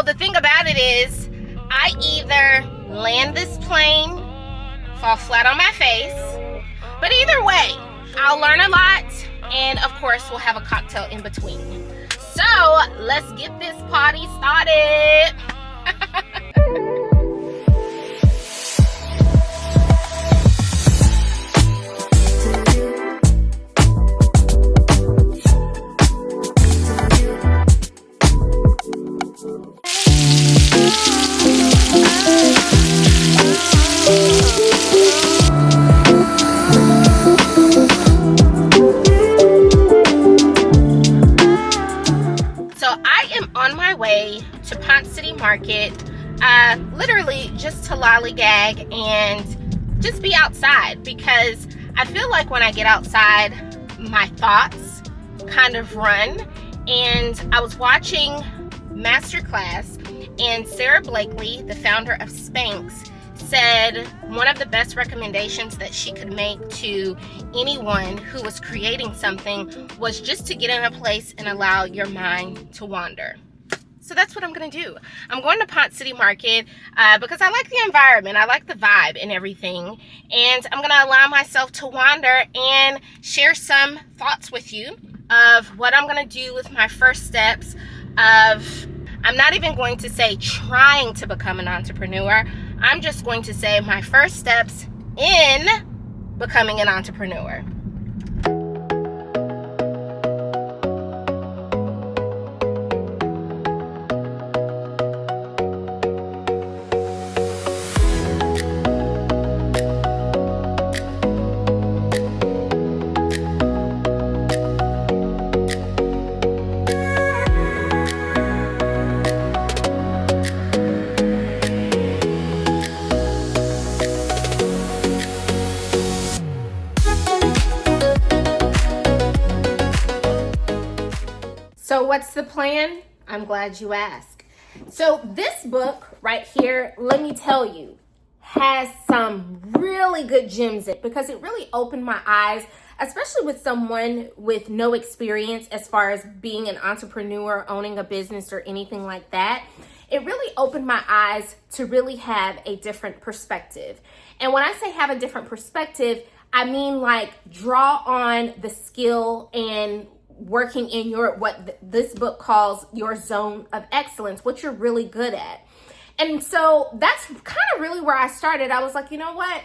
The thing about it is, I either land this plane, fall flat on my face, but either way, I'll learn a lot, and of course, we'll have a cocktail in between. So, let's get this party started. To Pont City Market, literally just to lollygag and just be outside, because I feel like when I get outside, my thoughts kind of run. And I was watching Masterclass, and Sarah Blakely, the founder of Spanx, said one of the best recommendations that she could make to anyone who was creating something was just to get in a place and allow your mind to wander. So that's what I'm going to do. I'm going to Pont City Market because I like the environment. I like the vibe and everything. And I'm going to allow myself to wander and share some thoughts with you of what I'm going to do with my first steps of, I'm not even going to say trying to become an entrepreneur. I'm just going to say my first steps in becoming an entrepreneur. So what's the plan? I'm glad you asked. So this book right here, let me tell you, has some really good gems in it, because it really opened my eyes, especially with someone with no experience as far as being an entrepreneur, owning a business or anything like that. It really opened my eyes to really have a different perspective. And when I say have a different perspective, I mean like draw on the skill and working in your, what this book calls your zone of excellence, what you're really good at. And so that's kind of really where I started. I was like, you know what?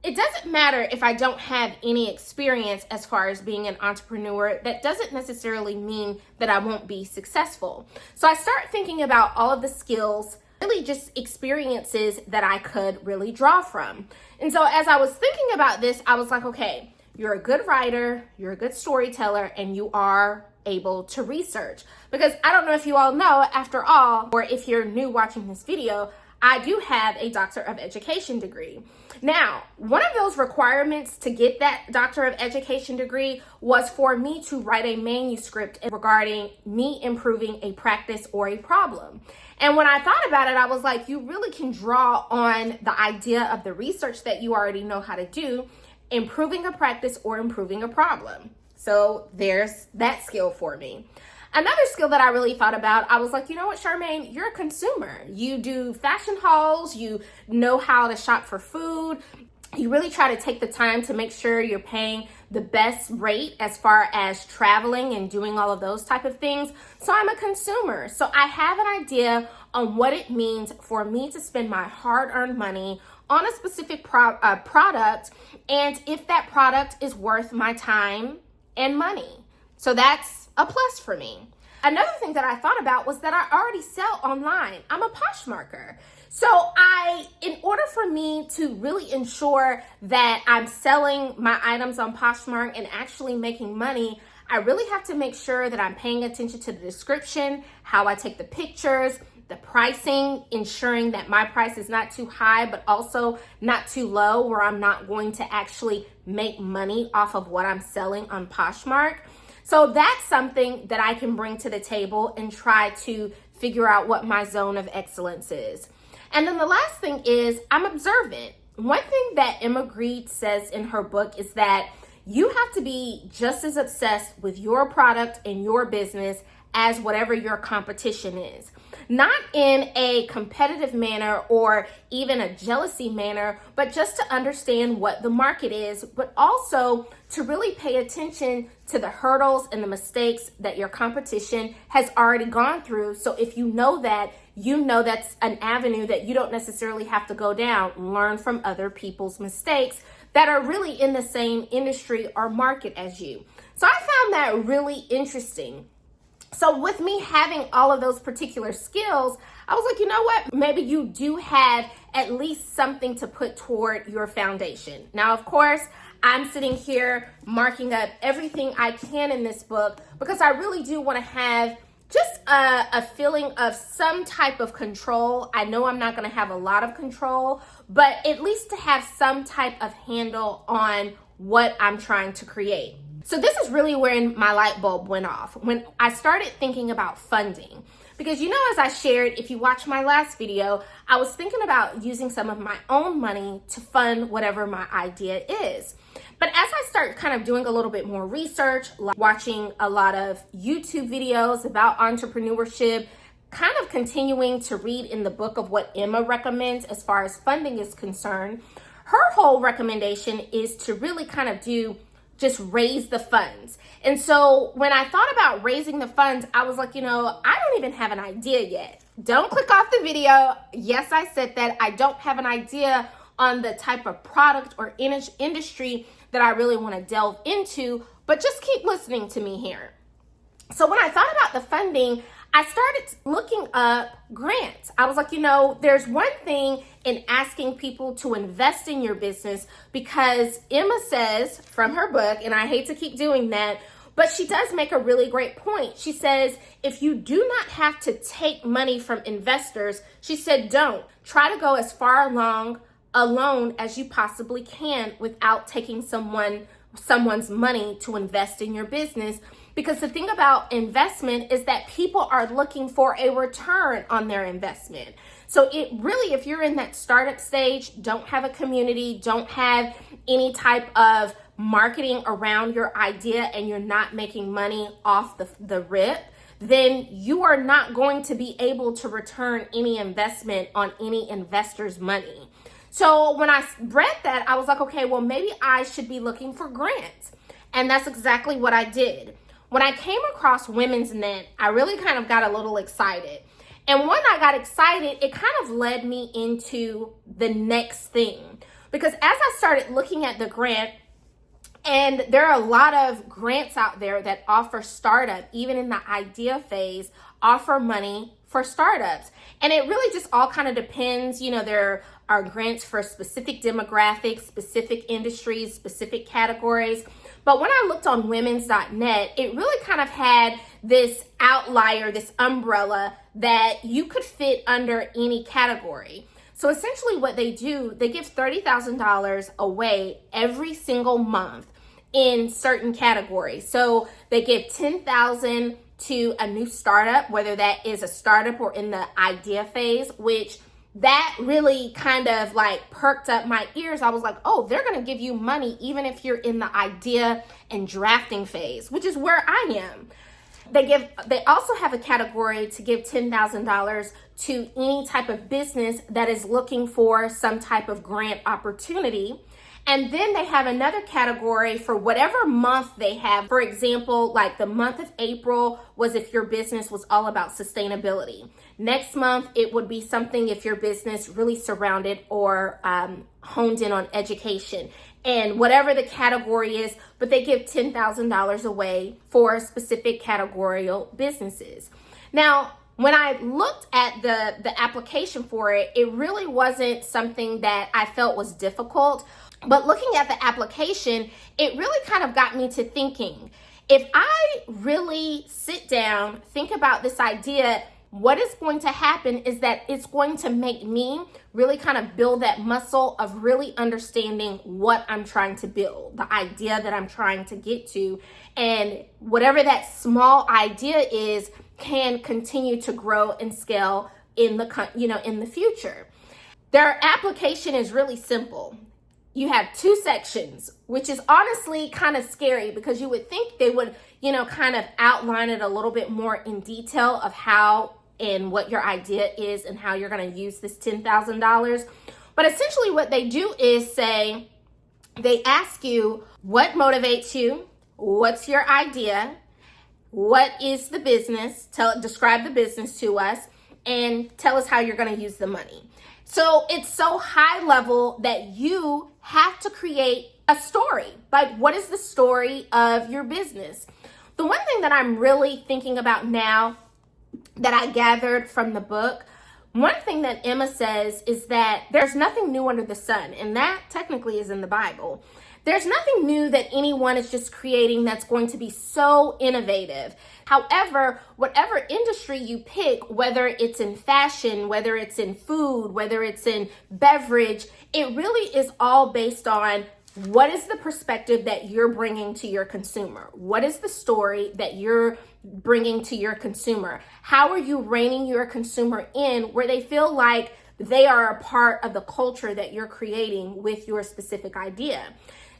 It doesn't matter if I don't have any experience as far as being an entrepreneur. That doesn't necessarily mean that I won't be successful. So I start thinking about all of the skills, really just experiences that I could really draw from. And so as I was thinking about this, I was like, okay, you're a good writer, you're a good storyteller, and you are able to research. Because I don't know if you all know, after all, or if you're new watching this video, I do have a Doctor of Education degree. Now, one of those requirements to get that Doctor of Education degree was for me to write a manuscript regarding me improving a practice or a problem. And when I thought about it, I was like, you really can draw on the idea of the research that you already know how to do, improving a practice or improving a problem. So there's that skill for me. Another skill that I really thought about, I was like, you know what, Charmaine, you're a consumer. You do fashion hauls, you know how to shop for food. You really try to take the time to make sure you're paying the best rate as far as traveling and doing all of those type of things. So I'm a consumer. So I have an idea on what it means for me to spend my hard-earned money on a specific product, and if that product is worth my time and money. So that's a plus for me. Another thing that I thought about was that I already sell online. I'm a Poshmarker. So in order for me to really ensure that I'm selling my items on Poshmark and actually making money, I really have to make sure that I'm paying attention to the description, how I take the pictures, the pricing, ensuring that my price is not too high, but also not too low where I'm not going to actually make money off of what I'm selling on Poshmark. So that's something that I can bring to the table and try to figure out what my zone of excellence is. And then the last thing is I'm observant. One thing that Emma Grede says in her book is that you have to be just as obsessed with your product and your business as whatever your competition is. not in a competitive manner or even a jealousy manner, but just to understand what the market is, but also to really pay attention to the hurdles and the mistakes that your competition has already gone through. So if you know that, you know that's an avenue that you don't necessarily have to go down. Learn from other people's mistakes that are really in the same industry or market as you. So I found that really interesting. So with me having all of those particular skills, I was like, you know what? Maybe you do have at least something to put toward your foundation. Now, of course, I'm sitting here marking up everything I can in this book because I really do want to have just a feeling of some type of control. I know I'm not going to have a lot of control, but at least to have some type of handle on what I'm trying to create. So this is really when my light bulb went off, when I started thinking about funding. Because as I shared, if you watch my last video, I was thinking about using some of my own money to fund whatever my idea is. But as I start kind of doing a little bit more research, like watching a lot of YouTube videos about entrepreneurship, kind of continuing to read in the book of what Emma recommends as far as funding is concerned, her whole recommendation is to really kind of just raise the funds. And so when I thought about raising the funds, I was like, I don't even have an idea yet. Don't click off the video. Yes, I said that. I don't have an idea on the type of product or industry that I really want to delve into, but just keep listening to me here. So when I thought about the funding, I started looking up grants. I was like, there's one thing in asking people to invest in your business, because Emma says from her book, and I hate to keep doing that, but she does make a really great point. She says, if you do not have to take money from investors, she said, don't. Try to go as far alone as you possibly can without taking someone's money to invest in your business. Because the thing about investment is that people are looking for a return on their investment. So it really, if you're in that startup stage, don't have a community, don't have any type of marketing around your idea, and you're not making money off the rip, then you are not going to be able to return any investment on any investor's money. So when I read that, I was like, okay, well, maybe I should be looking for grants. And that's exactly what I did. When I came across Women's Net, I really kind of got a little excited. And when I got excited, it kind of led me into the next thing. Because as I started looking at the grant, and there are a lot of grants out there that offer startup, even in the idea phase, offer money for startups. And it really just all kind of depends. There are grants for specific demographics, specific industries, specific categories. But when I looked on women's.net, it really kind of had this outlier, this umbrella that you could fit under any category. So essentially what they do, they give $30,000 away every single month in certain categories. So they give $10,000 to a new startup, whether that is a startup or in the idea phase, which that really kind of like perked up my ears. I was like, oh, they're going to give you money even if you're in the idea and drafting phase, which is where I am. They also have a category to give $10,000 to any type of business that is looking for some type of grant opportunity. And then they have another category for whatever month they have. For example, like the month of April was if your business was all about sustainability. Next month, it would be something if your business really surrounded or honed in on education. And whatever the category is, but they give $10,000 away for specific categorical businesses. Now, when I looked at the application for it, it really wasn't something that I felt was difficult. But looking at the application, it really kind of got me to thinking, if I really sit down, think about this idea, what is going to happen is that it's going to make me really kind of build that muscle of really understanding what I'm trying to build, the idea that I'm trying to get to, and whatever that small idea is can continue to grow and scale in the future. Their application is really simple. You have 2 sections, which is honestly kind of scary because you would think they would, kind of outline it a little bit more in detail of how and what your idea is and how you're going to use this $10,000. But essentially what they do is they ask you what motivates you, what's your idea, what is the business, describe the business to us, and tell us how you're going to use the money. So it's so high level that you have to create a story. Like, what is the story of your business? The one thing that I'm really thinking about now that I gathered from the book, one thing that Emma says is that there's nothing new under the sun, and that technically is in the Bible. There's nothing new that anyone is just creating that's going to be so innovative. However, whatever industry you pick, whether it's in fashion, whether it's in food, whether it's in beverage, it really is all based on what is the perspective that you're bringing to your consumer? What is the story that you're bringing to your consumer? How are you reining your consumer in where they feel like they are a part of the culture that you're creating with your specific idea?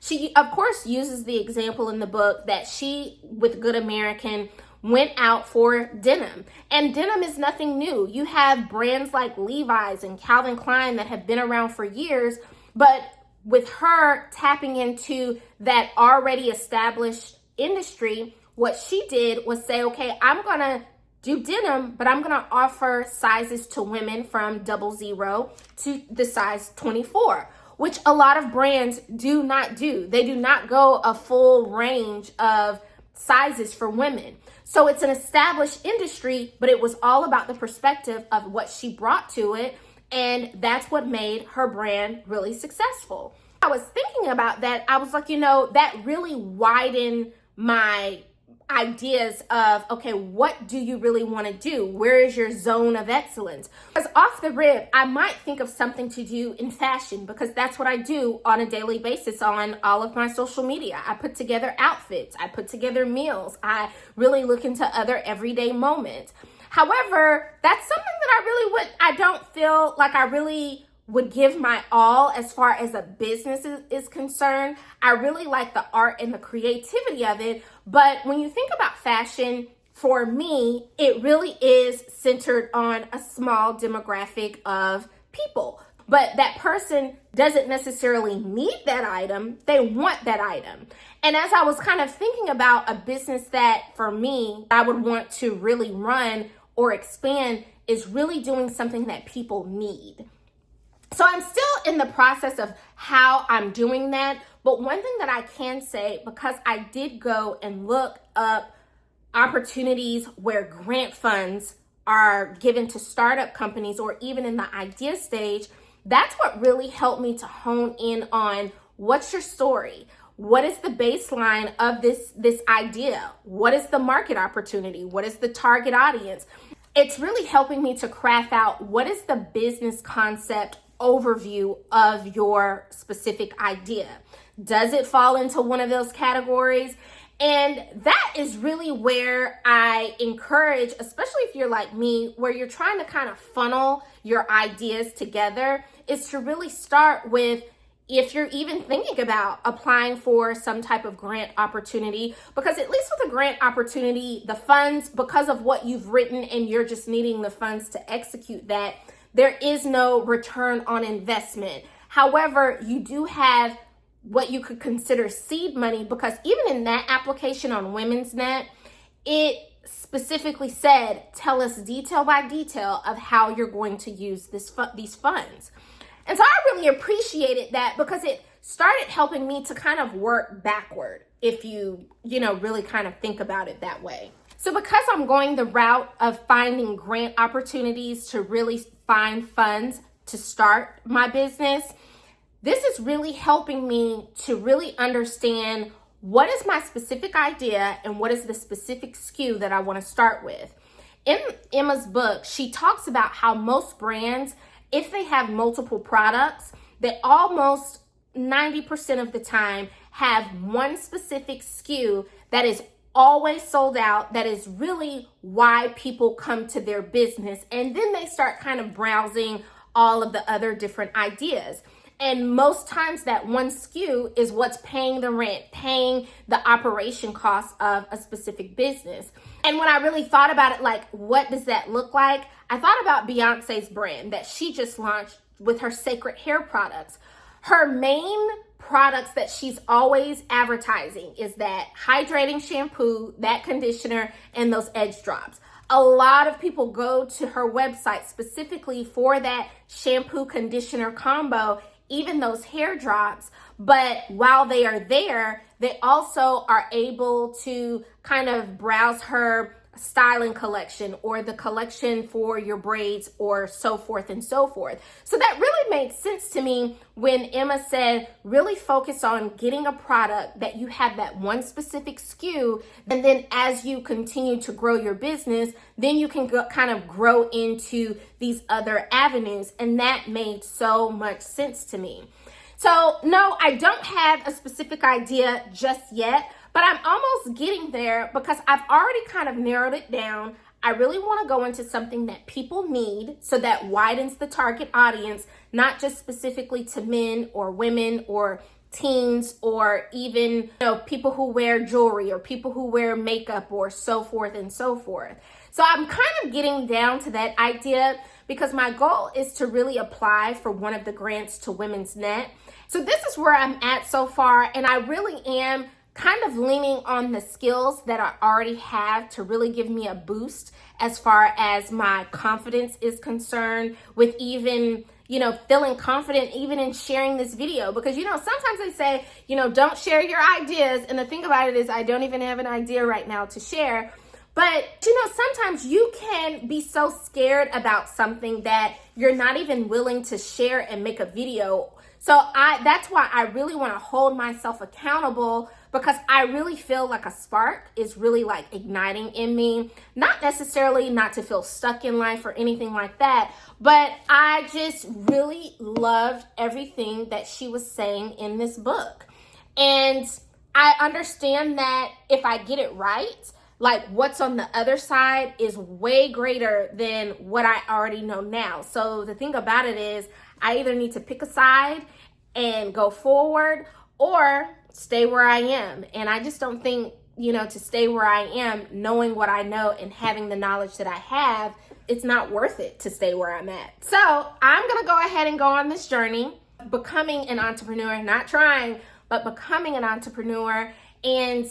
She, of course, uses the example in the book that she, with Good American, went out for denim. And denim is nothing new. You have brands like Levi's and Calvin Klein that have been around for years, but with her tapping into that already established industry, what she did was say, okay, I'm going to do denim, but I'm going to offer sizes to women from 00 to the size 24. Which a lot of brands do not do. They do not go a full range of sizes for women. So it's an established industry, but it was all about the perspective of what she brought to it. And that's what made her brand really successful. I was thinking about that. I was like, that really widened my ideas of, okay, what do you really want to do? Where is your zone of excellence? Because off the rip, I might think of something to do in fashion because that's what I do on a daily basis on all of my social media. I put together outfits. I put together meals. I really look into other everyday moments. However, that's something that I don't feel like I really would give my all as far as a business is concerned. I really like the art and the creativity of it. But when you think about fashion, for me, it really is centered on a small demographic of people. But that person doesn't necessarily need that item. They want that item. And as I was kind of thinking about a business that for me, I would want to really run or expand is really doing something that people need. So I'm still in the process of how I'm doing that. But one thing that I can say, because I did go and look up opportunities where grant funds are given to startup companies or even in the idea stage, that's what really helped me to hone in on what's your story? What is the baseline of this idea? What is the market opportunity? What is the target audience? It's really helping me to craft out what is the business concept overview of your specific idea. Does it fall into one of those categories? And that is really where I encourage, especially if you're like me, where you're trying to kind of funnel your ideas together, is to really start with, if you're even thinking about applying for some type of grant opportunity, because at least with a grant opportunity, the funds, because of what you've written and you're just needing the funds to execute that, there is no return on investment. However, you do have what you could consider seed money, because even in that application on Women's Net, it specifically said, tell us detail by detail of how you're going to use these funds. And so I really appreciated that, because it started helping me to kind of work backward, if you really kind of think about it that way. So because I'm going the route of finding grant opportunities to really find funds to start my business, this is really helping me to really understand what is my specific idea and what is the specific SKU that I want to start with. In Emma's book, she talks about how most brands, if they have multiple products, they almost 90% of the time have one specific SKU that is always sold out, that is really why people come to their business. And then they start kind of browsing all of the other different ideas. And most times that one SKU is what's paying the rent, paying the operation costs of a specific business. And when I really thought about it, like, what does that look like? I thought about Beyonce's brand that she just launched with her Sacred Hair products. Her main products that she's always advertising is that hydrating shampoo, that conditioner, and those edge drops. A lot of people go to her website specifically for that shampoo conditioner combo, even those hair drops. But while they are there, they also are able to kind of browse her styling collection or the collection for your braids or so forth and so forth. So that really made sense to me when Emma said, really focus on getting a product that you have that one specific SKU. And then as you continue to grow your business, then you can kind of grow into these other avenues. And that made so much sense to me. So no, I don't have a specific idea just yet, but I'm almost getting there because I've already kind of narrowed it down. I really want to go into something that people need, so that widens the target audience, not just specifically to men or women or teens or even, people who wear jewelry or people who wear makeup or so forth and so forth. So I'm kind of getting down to that idea because my goal is to really apply for one of the grants to Women's Net. So this is where I'm at so far, and I really am kind of leaning on the skills that I already have to really give me a boost as far as my confidence is concerned, with even, feeling confident even in sharing this video. Because, sometimes they say, don't share your ideas. And the thing about it is I don't even have an idea right now to share. But, sometimes you can be so scared about something that you're not even willing to share and make a video. So that's why I really want to hold myself accountable, because I really feel like a spark is really like igniting in me. Not necessarily not to feel stuck in life or anything like that, but I just really loved everything that she was saying in this book. And I understand that if I get it right, like what's on the other side is way greater than what I already know now. So the thing about it is I either need to pick a side and go forward or stay where I am. And I just don't think, to stay where I am, knowing what I know and having the knowledge that I have, it's not worth it to stay where I'm at. So I'm going to go ahead and go on this journey, becoming an entrepreneur, not trying, but becoming an entrepreneur, and,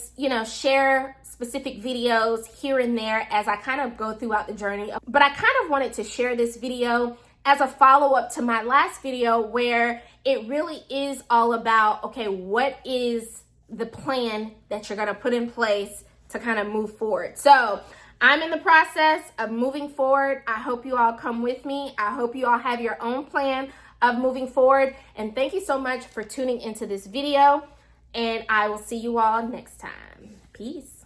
share specific videos here and there as I kind of go throughout the journey. But I kind of wanted to share this video as a follow-up to my last video, where it really is all about, okay, what is the plan that you're going to put in place to kind of move forward? So I'm in the process of moving forward. I hope you all come with me. I hope you all have your own plan of moving forward. And thank you so much for tuning into this video. And I will see you all next time. Peace.